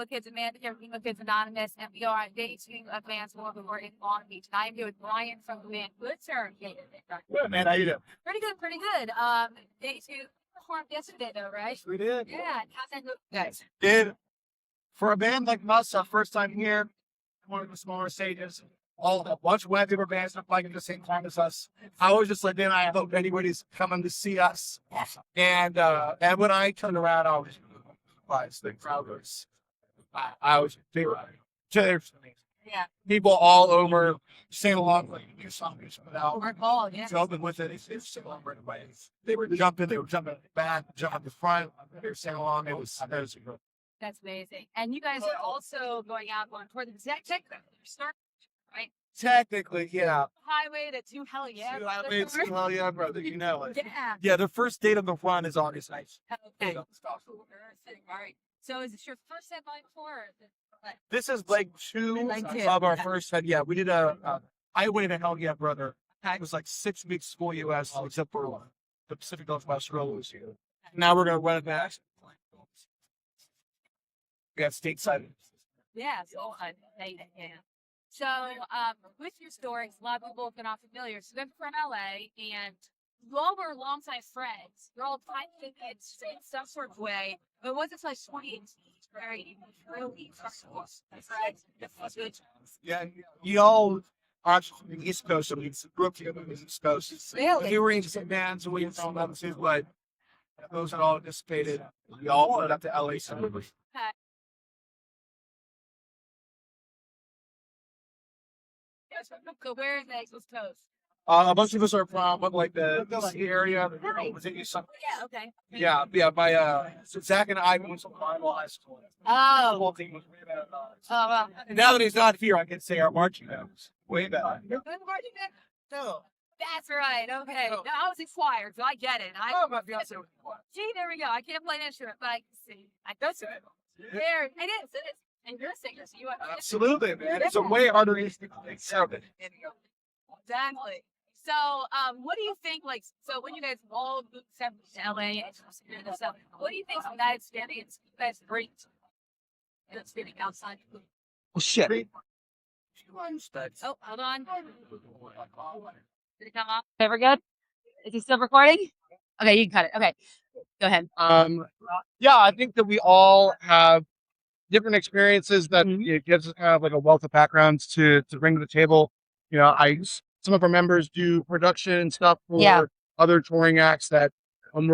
Emo Kids, Amanda here from Emo Kids Anonymous, and we are on day 2 of Van's World Tour in Long Beach. And I am here with Maryanne from the band Good Sir. Good, man. How you doing? Pretty good, pretty good. Day 2 performed yesterday, though, right? We did. Yeah. How's that look, guys? For a band like us, our first time here, one of the smaller stages, a bunch of web paper bands not playing at the same time as us. I was just like, man, I hope anybody's coming to see us. And when I turned around, I was surprised. The crowd was, they were Yeah. people all over singing along like new song we just put out. Mark Ball, yeah. Jumping with it. It's singing along right away. They were jumping back, jumping the front. They were singing along. It was good. That's amazing. And you guys are also going out on tour. Start, right? Technically, yeah. Highway to Hell Yeah. It's Hell Yeah, brother. You know it. Yeah. Yeah, the first date of the run is August 9th. Okay. All right. So is this your first headline tour? Or is it what? This is like two Like two. of our Okay. first head. Yeah, we did a Highway to Hell Yeah, brother. It was like 6 weeks full U.S. except for the Pacific Northwest road. Now we're gonna run it back. We got stateside. Yeah, so yeah. So, with your stories, a lot of people have been all familiar. So, they're from LA, and you all were longtime friends. You're all tight kids in some sort of way. But it wasn't until 2018, right? You really friends. Yeah, you all are from the East Coast, so we grew up together on the East Coast. Really? We were in some bands, and we were from them too, but those had all dissipated. We all went up to LA separately. So, where is the East Coast? A bunch of us are from like the area. Was it something? Yeah, okay. Yeah. My so Zach and I went to Bible High School. The Oh, whole team was way better. well. And now that he's not here, I can say our marching band was way better. You're good marching band? No. That's right. Okay. Oh. No, I was in choir, so I get it. Oh, my fiance was See, there we go. I can't play an instrument, but I can sing. I can sing. There, it is. It is. And you're a singer, so you have Absolutely, man. It's a way harder to sound than any other. Exactly. So, what do you think? Like, so when you guys all moved to LA and stuff, what do you think of that experience? You guys bring to living outside? Well, shit. Oh, hold on. Did it come off? Okay, we're good. Is he still recording? Okay, you can cut it. Okay, go ahead. Yeah, I think that we all have different experiences that it gives us kind of like a wealth of backgrounds to bring to the table. You know, some of our members do production and stuff for other touring acts that when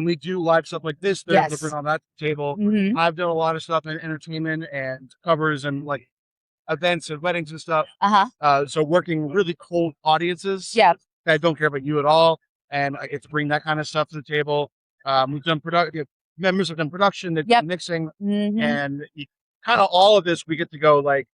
we do live stuff like this, they're able to bring on that table. I've done a lot of stuff in entertainment and covers and like events and weddings and stuff. So working really cold audiences that don't care about you at all, and I get to bring that kind of stuff to the table. We've done members have done production, they've done mixing, and kind of all of this we get to go like,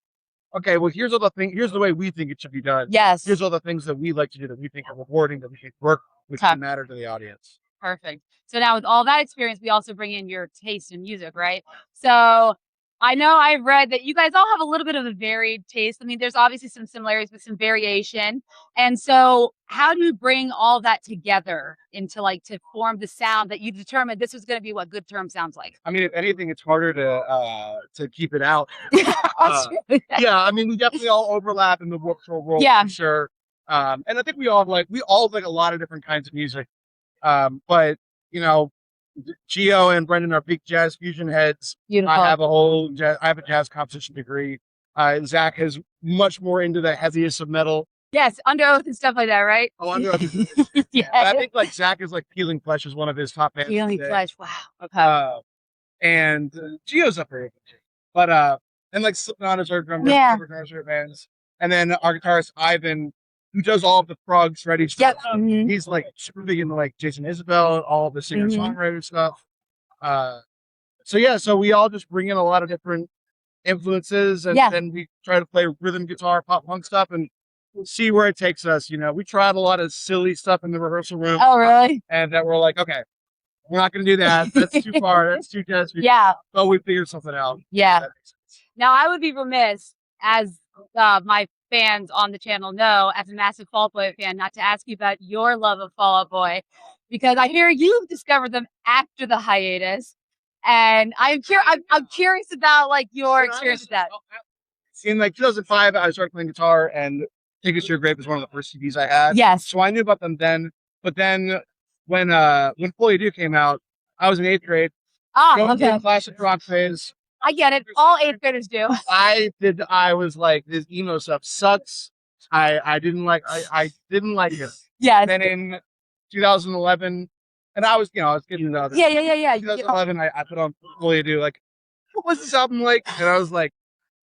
okay, well here's the way we think it should be done. Yes. Here's all the things that we like to do that we think are rewarding, that we think work, which can matter to the audience. Perfect. So now with all that experience, we also bring in your taste in music, right? So I know I've read that you guys all have a little bit of a varied taste. I mean, there's obviously some similarities, but some variation. And so how do you bring all that together into like to form the sound that you determined this was going to be what good term sounds like? I mean, if anything, it's harder to keep it out. That's true. Yeah, I mean, we definitely all overlap in the Warped Tour world for sure. And I think we all like a lot of different kinds of music. But you know, Gio and Brendan are big jazz fusion heads. Beautiful. I have a jazz composition degree. Zach is much more into the heaviest of metal. Yes, Under Oath and stuff like that, right? Oh, Under Oath. Yeah. I think like Zach is like Peeling Flesh is one of his top bands. Peeling Flesh. Wow. Okay. And Gio's up there. But and like Slipknot is our drummer, our bands. And then our guitarist Ivan, who does all of the prog shreddy stuff. He's like super big into like Jason Isbell and all the singer-songwriter stuff. So we all just bring in a lot of different influences, and then we try to play rhythm guitar, pop punk stuff, and see where it takes us. You know, we tried a lot of silly stuff in the rehearsal room. Oh, really? And that we're like, okay, we're not going to do that. That's too far. That's too desperate. Yeah. But we figured something out. Yeah. Now I would be remiss, as my fans on the channel know, as a massive Fall Out Boy fan, not to ask you about your love of Fall Out Boy, because I hear you discovered them after the hiatus. And I'm curious about like your experience with that. In like 2005, I started playing guitar, and Tickets to Your Grave was one of the first CDs I had. Yes. So I knew about them then. But then when Fully Do came out, I was in 8th grade. Going through the classic rock phase. I get it. All 8th graders do. I was like, this emo stuff sucks. I didn't like it. Yeah. Then in 2011, and I was getting into Yeah. 2011, I put on Fully Do, like, what was this album like? And I was like,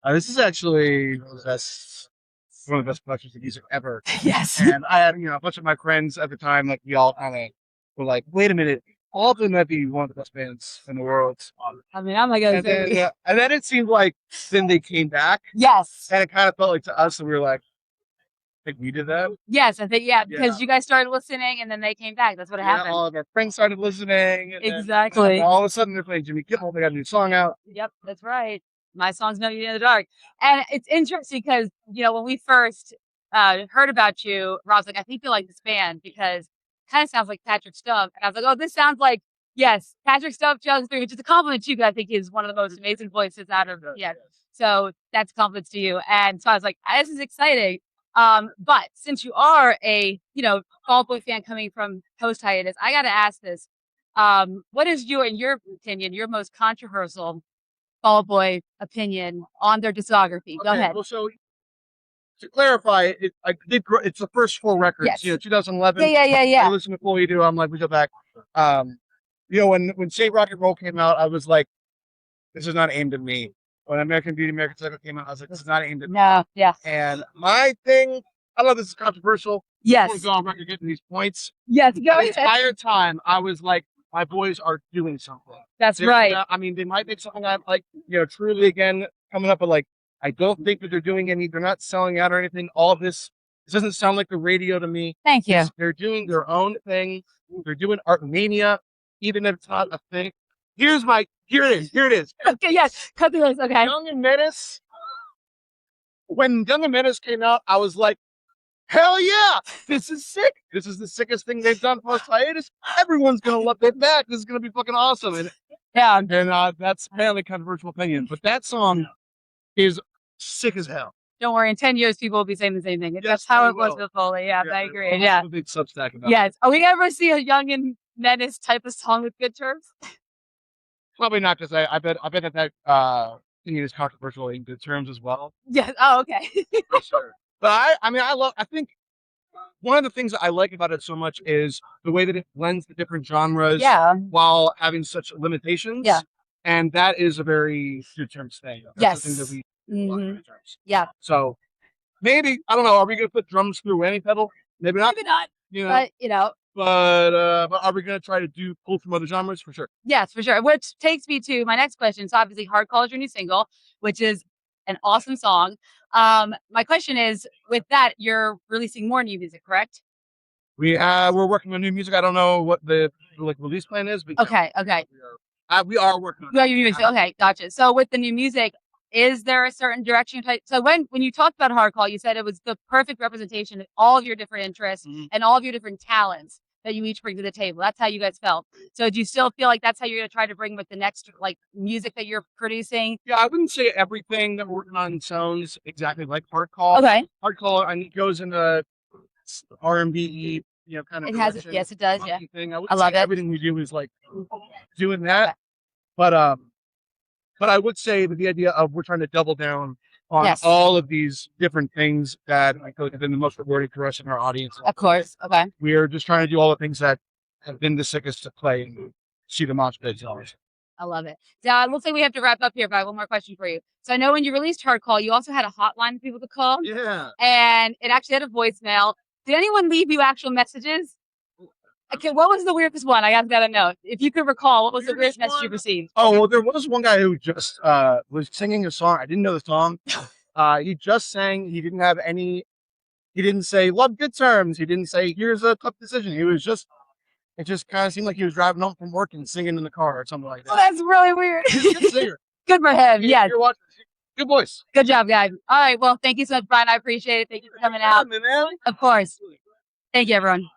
this is actually one of the best collections of music ever. Yes. And I had, a bunch of my friends at the time, like, we all kind of were like, wait a minute, all of them might be one of the best bands in the world. I mean, I'm like, and then it seemed like then they came back. Yes. And it kind of felt like to us that we were like, I think we did that. Yes, I think, because you guys started listening and then they came back. That's what happened. All of our friends started listening. And exactly. Then all of a sudden they're playing Jimmy Kimmel. They got a new song out. Yep, that's right. My song's No You in the Dark. And it's interesting because, when we first heard about you, Rob's like, I think you like this band because it kind of sounds like Patrick Stump. And I was like, oh, this sounds like, yes, Patrick Stump, Jones 3, which is a compliment to you, because I think he's one of the most amazing voices out of, So that's compliments to you. And so I was like, this is exciting. But since you are a, Fall Out Boy fan coming from post hiatus, I got to ask this. What is in your opinion, your most controversial Fall Out Boy opinion on their discography? Go ahead. Well, so to clarify, it's the first 4 records. Yes. 2011. Yeah. I listened to Fully Do. I'm like, we go back. When Save Rock and Roll came out, I was like, this is not aimed at me. When American Beauty, American Psycho came out, I was like, this is not aimed at me. No, yeah. And my thing, I know this is controversial. Yes. I want to go on record getting these points. Yes, go ahead. The entire time, I was like, my boys are doing something. That's right. I mean, they might make something I'm like, truly again coming up, but like, I don't think that they're doing they're not selling out or anything. All of this doesn't sound like the radio to me. Thank you. They're doing their own thing. They're doing MANIA, even if it's not a thing. Here it is. Okay, yes. Cut the list. Okay. Young and Menace. When Young and Menace came out, I was like, hell yeah, this is sick. This is the sickest thing they've done post hiatus. Everyone's gonna love it back. This is gonna be fucking awesome. And that's apparently controversial opinion, but that song is sick as hell. Don't worry, in 10 years, people will be saying the same thing. That's how it was with Foley. Yeah, I agree. Yeah. A big Substack about yes. Are we ever see a Young and Menace type of song with good terms? Probably not, because I bet that thing is controversial in good terms as well. Yes. Oh, okay. Sure. But I think one of the things that I like about it so much is the way that it blends the different genres while having such limitations. Yeah. And that is a very good terms thing. That's the thing that we Yeah. So maybe, I don't know, are we going to put drums through any pedal? Maybe not. Maybe not. But, But are we going to try to pull from other genres? For sure. Yes, for sure. Which takes me to my next question. So obviously Hard Call is your new single, which is an awesome song. My question is, with that, you're releasing more new music, correct? We're working on new music. I don't know what the release plan is, but okay. We are working on new music. Okay, gotcha. So with the new music, is there a certain direction? So when you talked about Hard Call, you said it was the perfect representation of all of your different interests and all of your different talents that you each bring to the table. That's how you guys felt. So do you still feel like that's how you're going to try to bring with the next music that you're producing? Yeah, I wouldn't say everything that we're working on sounds exactly like Hard Call. Okay. Hard Call, goes into R&B, kind of. It has, yes, it does. Yeah. Thing. I love it. Everything we do is like doing that. Okay. But I would say that the idea of we're trying to double down on all of these different things that I feel like have been the most rewarding for us and our audience. Of course. Okay. We're just trying to do all the things that have been the sickest to play and see the mosh pits. I love it. Now, it looks like we have to wrap up here, but I have one more question for you. So I know when you released Hard Call, you also had a hotline for people to call. Yeah. And it actually had a voicemail. Did anyone leave you actual messages? Okay, what was the weirdest one? I got to know. If you could recall, what was the weirdest message you received? Oh, well, there was one guy who just was singing a song. I didn't know the song. He just sang. He didn't have any. He didn't say "love good terms." He didn't say "here's a tough decision." He was just. It just kind of seemed like he was driving home from work and singing in the car or something like that. Oh, that's really weird. He's a good singer. Good for him. Yeah. You're watching. Good voice. Good job, guys. All right. Well, thank you so much, Brian. I appreciate it. Thank you for coming out. Of course. Thank you, everyone.